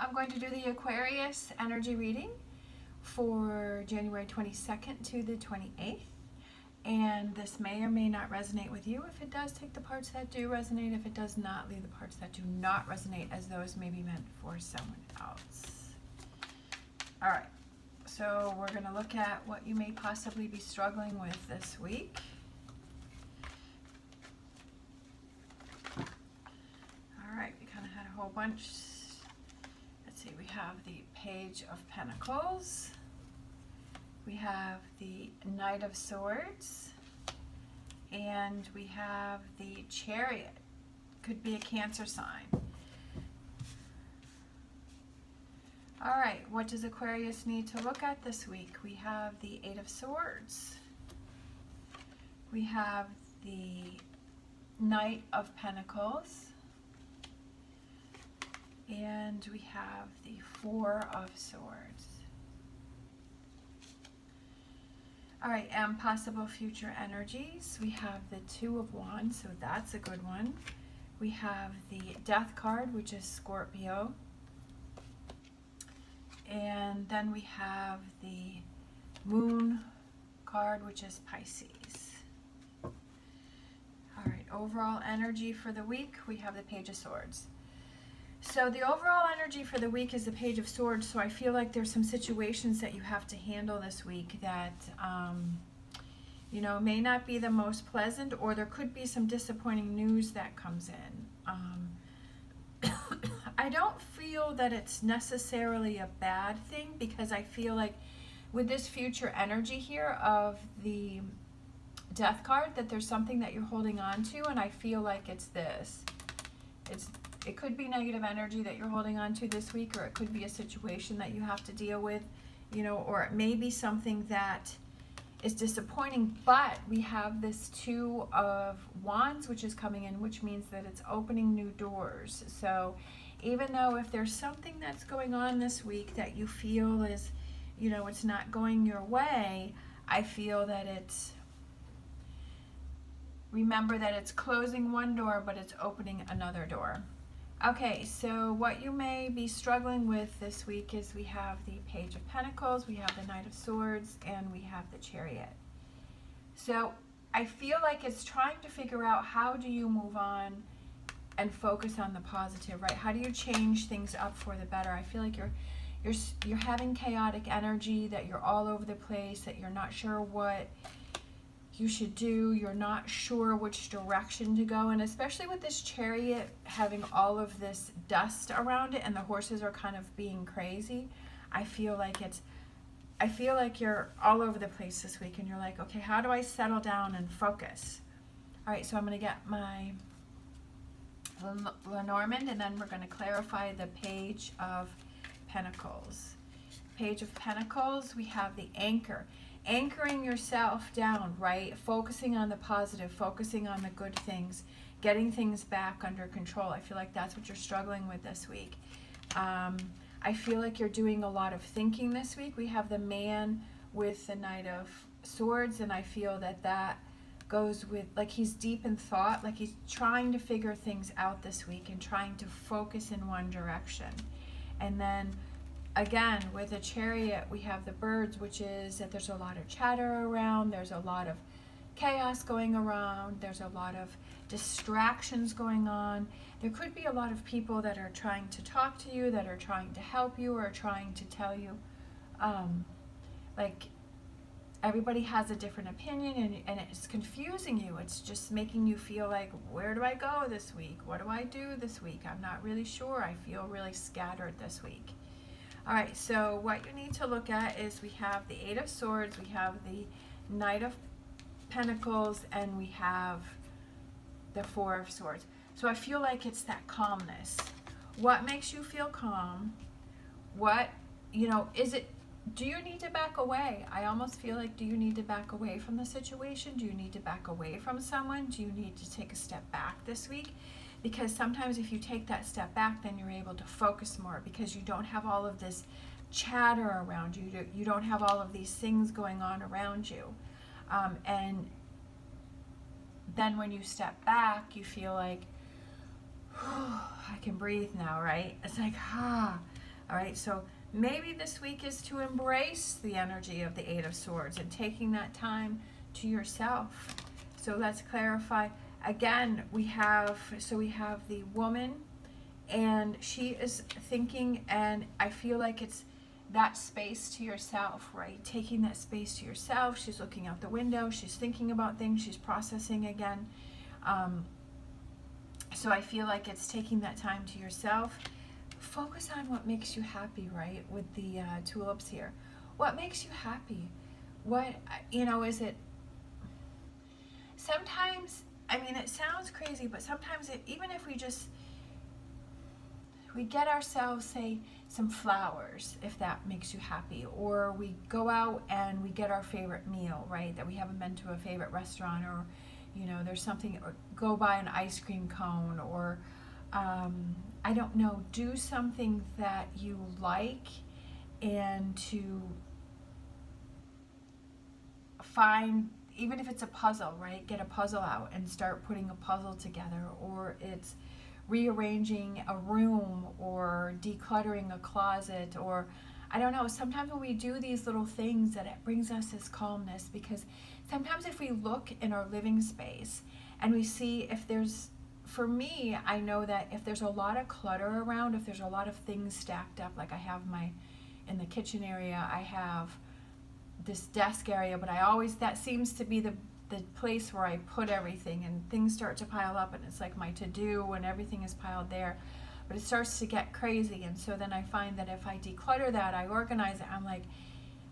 I'm going to do the Aquarius energy reading for January 22nd to the 28th. And this may or may not resonate with you. If it does, take the parts that do resonate. If it does not, leave the parts that do not resonate, as those may be meant for someone else. All right, so we're going to look at what you may possibly be struggling with this week. All right, we kind of had a whole bunch. Let's see, we have the Page of Pentacles. We have the Knight of Swords. And we have the Chariot. Could be a Cancer sign. All right, what does Aquarius need to look at this week? We have the Eight of Swords. We have the Knight of Pentacles. And we have the Four of Swords. All right, and possible future energies. We have the Two of Wands, so that's a good one. We have the Death card, which is Scorpio. And then we have the Moon card, which is Pisces. All right, overall energy for the week, we have the Page of Swords. So the overall energy for the week is the Page of Swords, so I feel like there's some situations that you have to handle this week that, you know, may not be the most pleasant, or there could be some disappointing news that comes in. I don't feel that it's necessarily a bad thing, because I feel like with this future energy here of the Death card, that there's something that you're holding on to, and I feel like it's this. It could be negative energy that you're holding on to this week, or it could be a situation that you have to deal with, you know, or it may be something that is disappointing, but we have this Two of Wands, which is coming in, which means that it's opening new doors. So even though if there's something that's going on this week that you feel is, you know, it's not going your way, I feel that it's, remember that it's closing one door, but it's opening another door. Okay, so what you may be struggling with this week is we have the Page of Pentacles, we have the Knight of Swords, and we have the Chariot. So I feel like it's trying to figure out, how do you move on and focus on the positive, right? How do you change things up for the better? I feel like you're having chaotic energy, that you're all over the place, that you're not sure what you should do, you're not sure which direction to go, and especially with this Chariot having all of this dust around it and the horses are kind of being crazy, I feel like you're all over the place this week, and you're like, okay, how do I settle down and focus? All right, so I'm going to get my Lenormand, and then we're going to clarify the Page of Pentacles. Page of Pentacles, we have the Anchor. Anchoring yourself down, right? Focusing on the positive, focusing on the good things, getting things back under control. I feel like that's what you're struggling with this week. I feel like you're doing a lot of thinking this week. We have the Man with the Knight of Swords, and I feel that that goes with, like, he's deep in thought, like he's trying to figure things out this week and trying to focus in one direction. And then again, with a Chariot, we have the Birds, which is that there's a lot of chatter around, there's a lot of chaos going around, there's a lot of distractions going on. There could be a lot of people that are trying to talk to you, that are trying to help you, or trying to tell you, like, everybody has a different opinion, and it's confusing you. It's just making you feel like, where do I go this week? What do I do this week? I'm not really sure. I feel really scattered this week. All right, so what you need to look at is we have the Eight of Swords, we have the Knight of Pentacles, and we have the Four of Swords. So I feel like it's that calmness. What makes you feel calm? What, you know, is it, do you need to back away? I almost feel like, do you need to back away from the situation? Do you need to back away from someone? Do you need to take a step back this week? Because sometimes if you take that step back, then you're able to focus more, because you don't have all of this chatter around you. You don't have all of these things going on around you. And then when you step back, you feel like, I can breathe now, right? It's like, All right, so maybe this week is to embrace the energy of the Eight of Swords and taking that time to yourself. So let's clarify. Again, we have the woman, and she is thinking, and I feel like it's that space to yourself, right? Taking that space to yourself. She's looking out the window. She's thinking about things. She's processing again. So I feel like it's taking that time to yourself. Focus on what makes you happy, right? With the tulips here. What makes you happy? What, is it? Sometimes, I mean, it sounds crazy, but sometimes even if we get ourselves, say, some flowers, if that makes you happy, or we go out and we get our favorite meal, right, that we haven't been to a favorite restaurant, or there's something, or go buy an ice cream cone, or I don't know, do something that you like, and to find, even if it's a puzzle, right, get a puzzle out and start putting a puzzle together, or it's rearranging a room, or decluttering a closet, or I don't know, sometimes when we do these little things, that it brings us this calmness, because sometimes if we look in our living space and we see if there's, for me, I know that if there's a lot of clutter around, if there's a lot of things stacked up, like I have in the kitchen area, I have this desk area, but that seems to be the place where I put everything, and things start to pile up, and it's like my to-do, and everything is piled there, but it starts to get crazy. And so then I find that if I declutter that, I organize it, I'm like,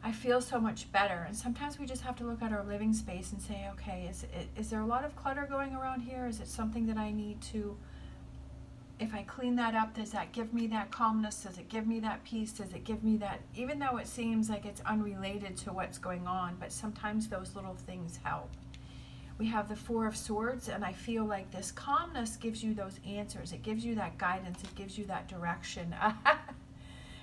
I feel so much better. And sometimes we just have to look at our living space and say, okay, is there a lot of clutter going around here? Is it something that I need to, if I clean that up, does that give me that calmness? Does it give me that peace? Does it give me that, even though it seems like it's unrelated to what's going on, but sometimes those little things help. We have the Four of Swords, and I feel like this calmness gives you those answers. It gives you that guidance. It gives you that direction,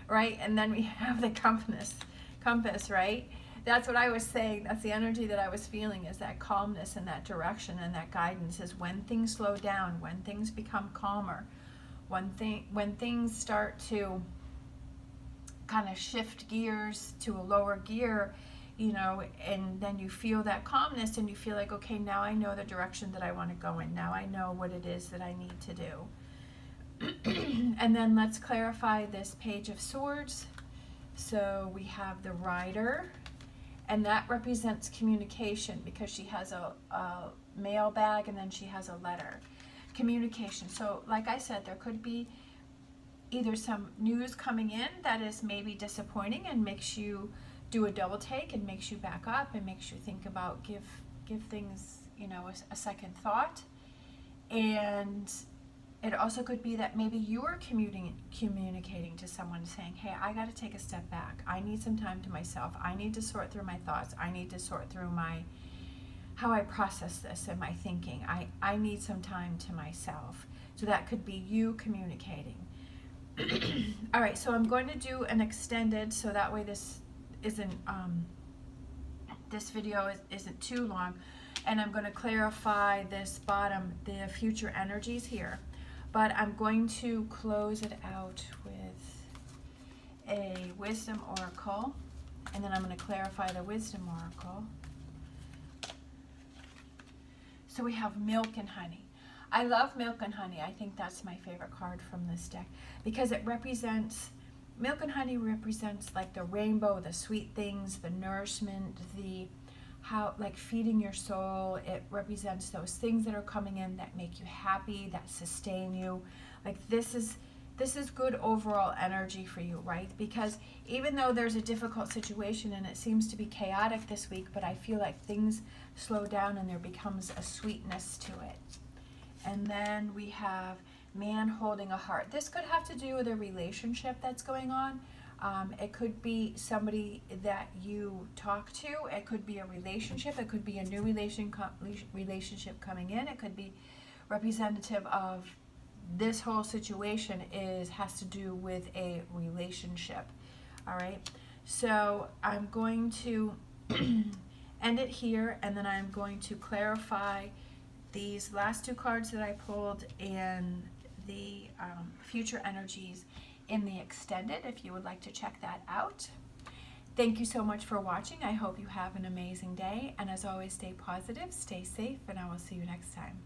right? And then we have the compass, right? That's what I was saying. That's the energy that I was feeling, is that calmness and that direction and that guidance, is when things slow down, when things become calmer, when things start to kind of shift gears to a lower gear, and then you feel that calmness, and you feel like, okay, now I know the direction that I want to go in. Now I know what it is that I need to do. And then let's clarify this Page of Swords. So we have the Rider, and that represents communication, because she has a mail bag, and then she has a letter. Communication. So like I said, there could be either some news coming in that is maybe disappointing and makes you do a double take, and makes you back up, and makes you think about, give things, a second thought. And it also could be that maybe you are communicating to someone, saying, hey, I got to take a step back. I need some time to myself. I need to sort through my thoughts. I need to sort through how I process this and my thinking. I need some time to myself. So that could be you communicating. All right, so I'm going to do an extended, so that way this video isn't too long, and I'm going to clarify this bottom, the future energies here, but I'm going to close it out with a wisdom oracle, and then I'm going to clarify the wisdom oracle. So we have Milk and Honey. I love Milk and Honey. I think that's my favorite card from this deck, because it represents, Milk and Honey represents like the rainbow, the sweet things, the nourishment, like feeding your soul. It represents those things that are coming in that make you happy, that sustain you. Like this is good overall energy for you, right? Because even though there's a difficult situation and it seems to be chaotic this week, but I feel like things slow down and there becomes a sweetness to it. And then we have Man Holding a Heart. This could have to do with a relationship that's going on. It could be somebody that you talk to. It could be a relationship. It could be a new relationship coming in. It could be representative of this whole situation has to do with a relationship. All right. So I'm going to end it here, and then I'm going to clarify these last two cards that I pulled and the future energies in the extended if you would like to check that out. Thank you so much for watching. I hope you have an amazing day. And as always, stay positive, stay safe, and I will see you next time.